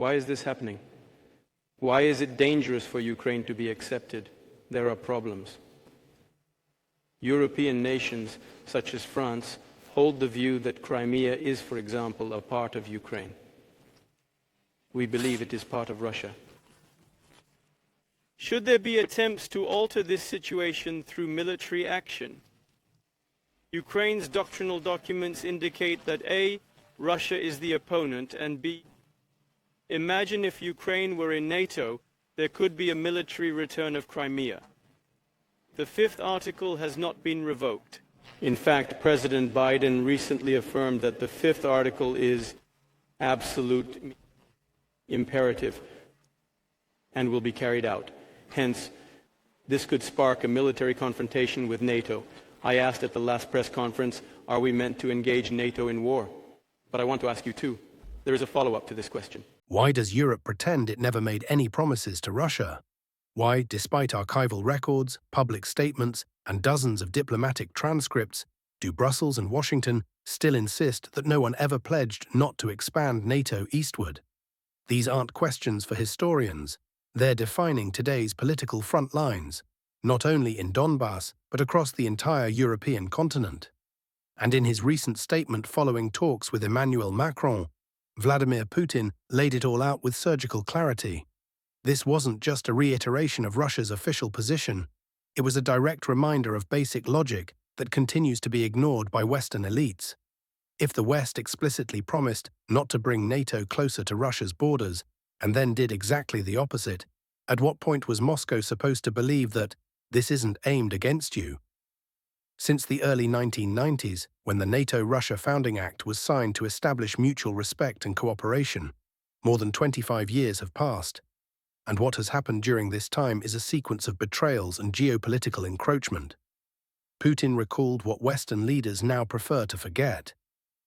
Why is this happening? Why is it dangerous for Ukraine to be accepted? There are problems. European nations, such as France, hold the view that Crimea is, for example, a part of Ukraine. We believe it is part of Russia. Should there be attempts to alter this situation through military action? Ukraine's doctrinal documents indicate that A, Russia is the opponent, and B, imagine if Ukraine were in NATO, there could be a military return of Crimea. The fifth article has not been revoked. In fact, President Biden recently affirmed that the fifth article is absolute imperative and will be carried out. Hence, this could spark a military confrontation with NATO. I asked at the last press conference, are we meant to engage NATO in war? But I want to ask you too. There is a follow-up to this question. Why does Europe pretend it never made any promises to Russia? Why, despite archival records, public statements, and dozens of diplomatic transcripts, do Brussels and Washington still insist that no one ever pledged not to expand NATO eastward? These aren't questions for historians. They're defining today's political front lines, not only in Donbass, but across the entire European continent. And in his recent statement following talks with Emmanuel Macron, Vladimir Putin laid it all out with surgical clarity. This wasn't just a reiteration of Russia's official position, it was a direct reminder of basic logic that continues to be ignored by Western elites. If the West explicitly promised not to bring NATO closer to Russia's borders, and then did exactly the opposite, at what point was Moscow supposed to believe that this isn't aimed against you? Since the early 1990s, when the NATO-Russia Founding Act was signed to establish mutual respect and cooperation, more than 25 years have passed. And what has happened during this time is a sequence of betrayals and geopolitical encroachment. Putin recalled what Western leaders now prefer to forget.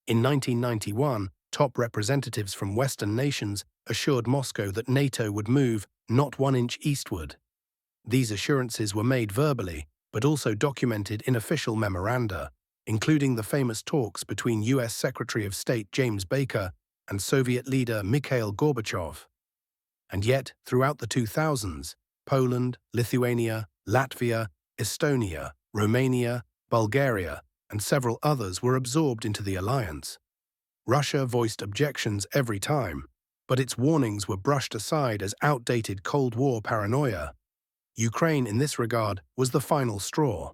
In 1991, top representatives from Western nations assured Moscow that NATO would move not 1 inch eastward. These assurances were made verbally, but also documented in official memoranda, including the famous talks between U.S. Secretary of State James Baker and Soviet leader Mikhail Gorbachev. And yet, throughout the 2000s, Poland, Lithuania, Latvia, Estonia, Romania, Bulgaria, and several others were absorbed into the alliance. Russia voiced objections every time, but its warnings were brushed aside as outdated Cold War paranoia. Ukraine, in this regard, was the final straw.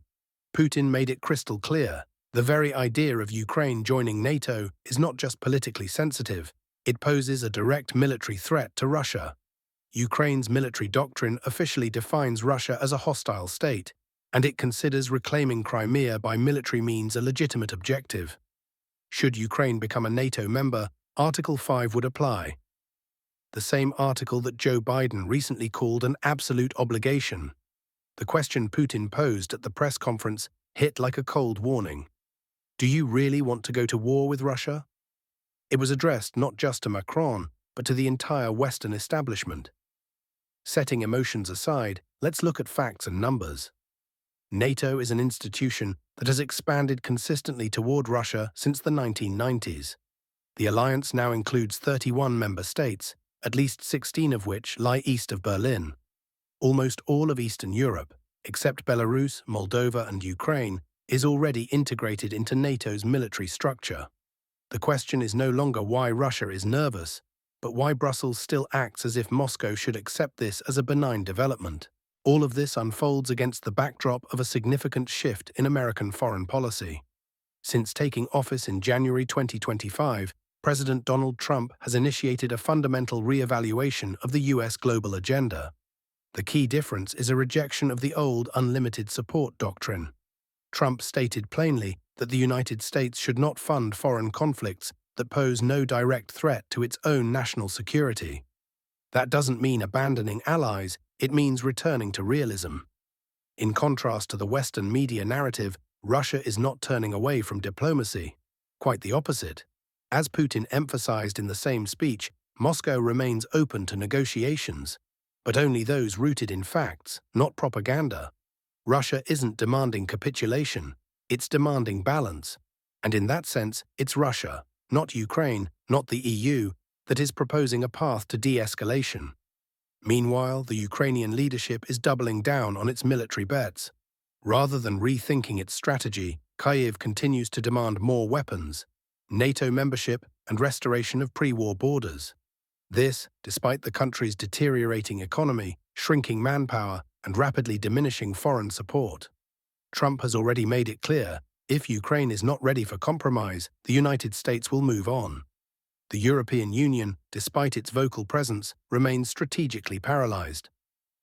Putin made it crystal clear. The very idea of Ukraine joining NATO is not just politically sensitive, it poses a direct military threat to Russia. Ukraine's military doctrine officially defines Russia as a hostile state, and it considers reclaiming Crimea by military means a legitimate objective. Should Ukraine become a NATO member, Article 5 would apply. The same article that Joe Biden recently called an absolute obligation. The question Putin posed at the press conference hit like a cold warning. Do you really want to go to war with Russia? It was addressed not just to Macron, but to the entire Western establishment. Setting emotions aside, let's look at facts and numbers. NATO is an institution that has expanded consistently toward Russia since the 1990s. The alliance now includes 31 member states, at least 16 of which lie east of Berlin. Almost all of Eastern Europe, except Belarus, Moldova, and Ukraine, is already integrated into NATO's military structure. The question is no longer why Russia is nervous, but why Brussels still acts as if Moscow should accept this as a benign development. All of this unfolds against the backdrop of a significant shift in American foreign policy. Since taking office in January 2025, President Donald Trump has initiated a fundamental re-evaluation of the U.S. global agenda. The key difference is a rejection of the old unlimited support doctrine. Trump stated plainly that the United States should not fund foreign conflicts that pose no direct threat to its own national security. That doesn't mean abandoning allies, it means returning to realism. In contrast to the Western media narrative, Russia is not turning away from diplomacy. Quite the opposite. As Putin emphasized in the same speech, Moscow remains open to negotiations, but only those rooted in facts, not propaganda. Russia isn't demanding capitulation, it's demanding balance. And in that sense, it's Russia, not Ukraine, not the EU, that is proposing a path to de-escalation. Meanwhile, the Ukrainian leadership is doubling down on its military bets. Rather than rethinking its strategy, Kyiv continues to demand more weapons, NATO membership, and restoration of pre-war borders. This, despite the country's deteriorating economy, shrinking manpower, and rapidly diminishing foreign support. Trump has already made it clear, if Ukraine is not ready for compromise, the United States will move on. The European Union, despite its vocal presence, remains strategically paralyzed.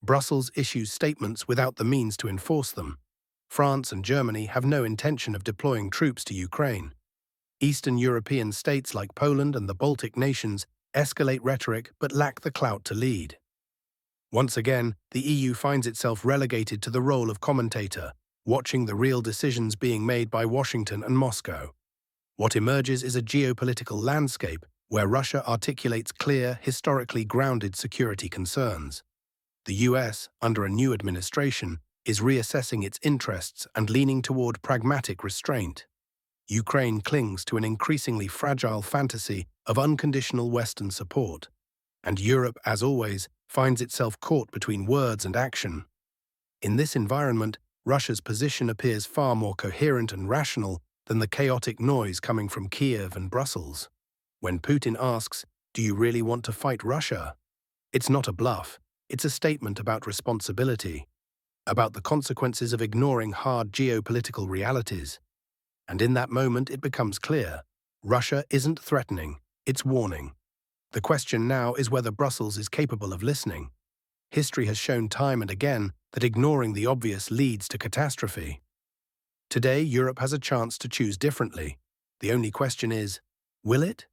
Brussels issues statements without the means to enforce them. France and Germany have no intention of deploying troops to Ukraine. Eastern European states like Poland and the Baltic nations escalate rhetoric but lack the clout to lead. Once again, the EU finds itself relegated to the role of commentator, watching the real decisions being made by Washington and Moscow. What emerges is a geopolitical landscape where Russia articulates clear, historically grounded security concerns. The US, under a new administration, is reassessing its interests and leaning toward pragmatic restraint. Ukraine clings to an increasingly fragile fantasy of unconditional Western support, and Europe, as always, finds itself caught between words and action. In this environment, Russia's position appears far more coherent and rational than the chaotic noise coming from Kiev and Brussels. When Putin asks, "Do you really want to fight Russia?" it's not a bluff, it's a statement about responsibility, about the consequences of ignoring hard geopolitical realities. And in that moment it becomes clear, Russia isn't threatening, it's warning. The question now is whether Brussels is capable of listening. History has shown time and again that ignoring the obvious leads to catastrophe. Today, Europe has a chance to choose differently. The only question is, will it?